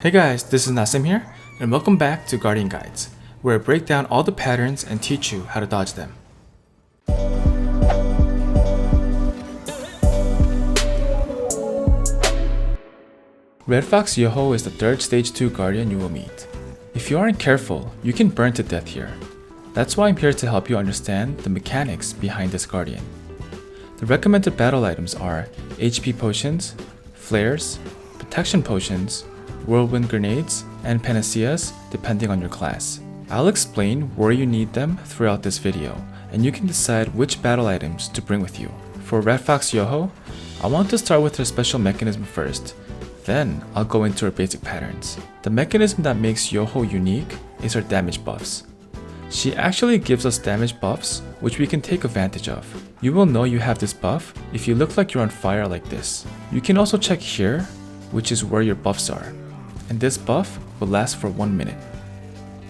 Hey guys, this is Nassem here, and welcome back to Guardian Guides, where I break down all the patterns and teach you how to dodge them. Red Fox Yoho is the third stage 2 Guardian you will meet. If you aren't careful, you can burn to death here. That's why I'm here to help you understand the mechanics behind this Guardian. The recommended battle items are HP potions, flares, protection potions, whirlwind grenades, and panaceas depending on your class. I'll explain where you need them throughout this video, and you can decide which battle items to bring with you. For Red Fox Yoho, I want to start with her special mechanism first, then I'll go into her basic patterns. The mechanism that makes Yoho unique is her damage buffs. She actually gives us damage buffs, which we can take advantage of. You will know you have this buff if you look like you're on fire like this. You can also check here, which is where your buffs are, and this buff will last for 1 minute.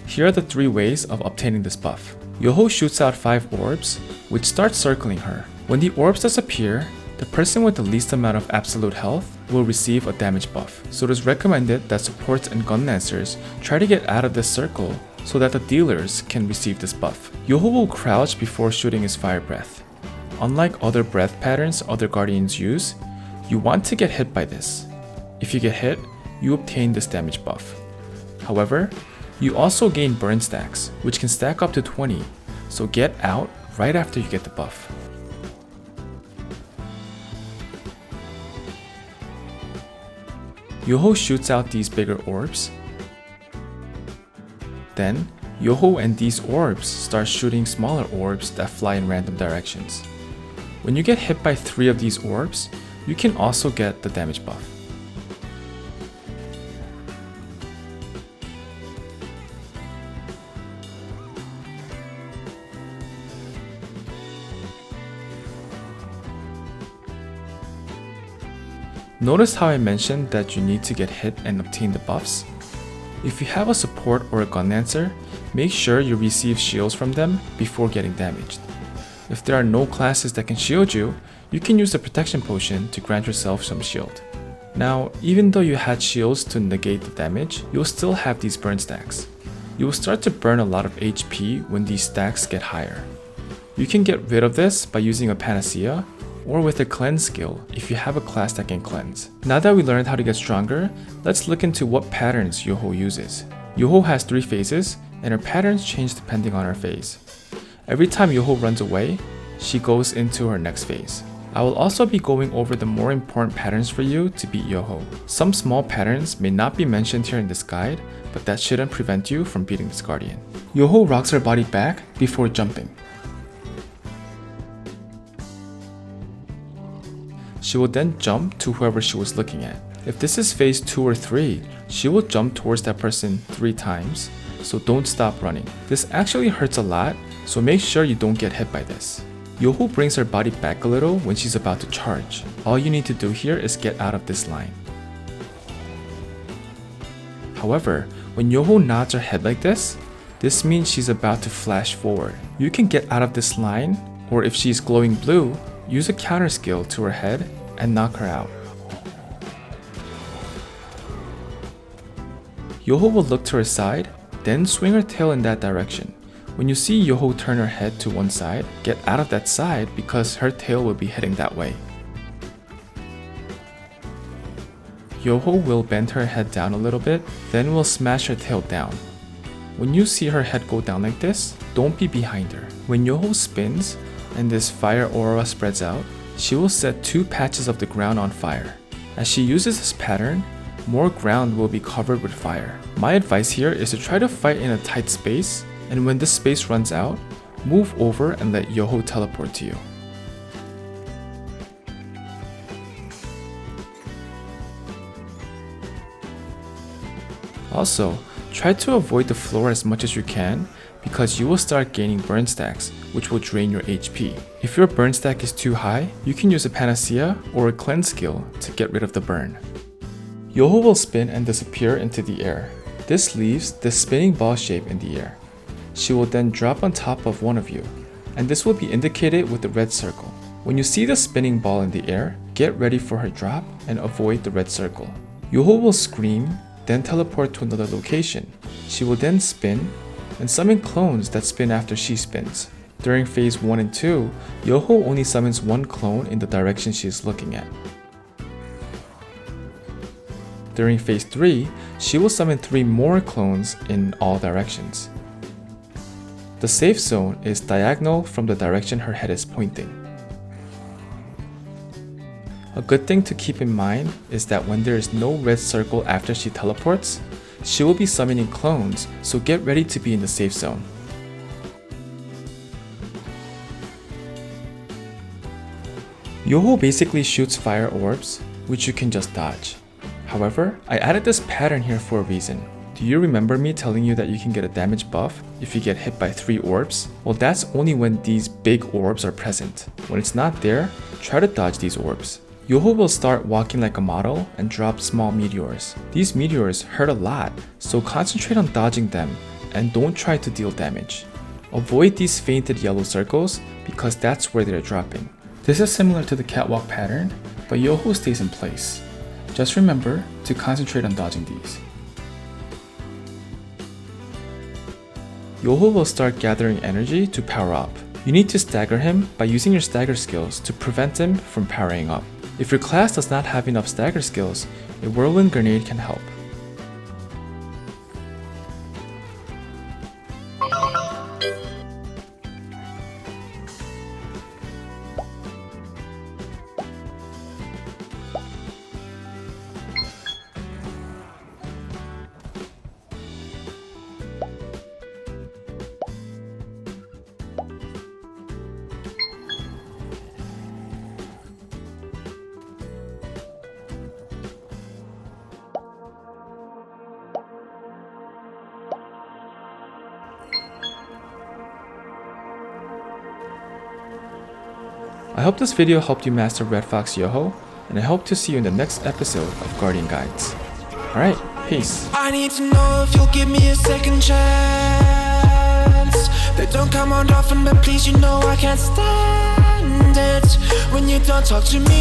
Here are the 3 ways of obtaining this buff. Yoho shoots out 5 orbs, which start circling her. When the orbs disappear, the person with the least amount of absolute health will receive a damage buff. So it is recommended that supports and gun lancers try to get out of this circle so that the dealers can receive this buff. Yoho will crouch before shooting his fire breath. Unlike other breath patterns other guardians use, you want to get hit by this. If you get hit, you obtain this damage buff. However, you also gain burn stacks, which can stack up to 20, so get out right after you get the buff. Yoho shoots out these bigger orbs. Then, Yoho and these orbs start shooting smaller orbs that fly in random directions. When you get hit by 3 of these orbs, you can also get the damage buff. Notice how I mentioned that you need to get hit and obtain the buffs? If you have a support or a gun lancer, make sure you receive shields from them before getting damaged. If there are no classes that can shield you, you can use the protection potion to grant yourself some shield. Now, even though you had shields to negate the damage, you'll still have these burn stacks. You will start to burn a lot of HP when these stacks get higher. You can get rid of this by using a panacea, or with a cleanse skill if you have a class that can cleanse. Now that we learned how to get stronger, let's look into what patterns Yoho uses. Yoho has 3 phases, and her patterns change depending on her phase. Every time Yoho runs away, she goes into her next phase. I will also be going over the more important patterns for you to beat Yoho. Some small patterns may not be mentioned here in this guide, but that shouldn't prevent you from beating this guardian. Yoho rocks her body back before jumping. She will then jump to whoever she was looking at. If this is phase 2 or 3, she will jump towards that person 3 times, so don't stop running. This actually hurts a lot, so make sure you don't get hit by this. Yoho brings her body back a little when she's about to charge. All you need to do here is get out of this line. However, when Yoho nods her head like this means she's about to flash forward. You can get out of this line, or if she's glowing blue, use a counter skill to her head and knock her out. Yoho will look to her side, then swing her tail in that direction. When you see Yoho turn her head to one side, get out of that side because her tail will be heading that way. Yoho will bend her head down a little bit, then will smash her tail down. When you see her head go down like this, don't be behind her. When Yoho spins, and this fire aura spreads out, she will set 2 patches of the ground on fire. As she uses this pattern, more ground will be covered with fire. My advice here is to try to fight in a tight space, and when this space runs out, move over and let Yoho teleport to you. Also, try to avoid the floor as much as you can, because you will start gaining burn stacks, which will drain your HP. If your burn stack is too high, you can use a panacea or a cleanse skill to get rid of the burn. Yoho will spin and disappear into the air. This leaves this spinning ball shape in the air. She will then drop on top of one of you, and this will be indicated with the red circle. When you see the spinning ball in the air, get ready for her drop and avoid the red circle. Yoho will scream, then teleport to another location. She will then spin and summon clones that spin after she spins. During phase 1 and 2, Yoho only summons one clone in the direction she is looking at. During phase 3, she will summon 3 more clones in all directions. The safe zone is diagonal from the direction her head is pointing. A good thing to keep in mind is that when there is no red circle after she teleports, she will be summoning clones, so get ready to be in the safe zone. Yoho basically shoots fire orbs, which you can just dodge. However, I added this pattern here for a reason. Do you remember me telling you that you can get a damage buff if you get hit by 3 orbs? Well, that's only when these big orbs are present. When it's not there, try to dodge these orbs. Yoho will start walking like a model and drop small meteors. These meteors hurt a lot, so concentrate on dodging them and don't try to deal damage. Avoid these fainted yellow circles because that's where they're dropping. This is similar to the catwalk pattern, but Yoho stays in place. Just remember to concentrate on dodging these. Yoho will start gathering energy to power up. You need to stagger him by using your stagger skills to prevent him from powering up. If your class does not have enough stagger skills, a whirlwind grenade can help. I hope this video helped you master Red Fox Yoho, and I hope to see you in the next episode of Guardian Guides. Alright, peace. I need to know if you'll give me a second chance. They don't come around often, but please, you know I can't stand it when you don't talk to me.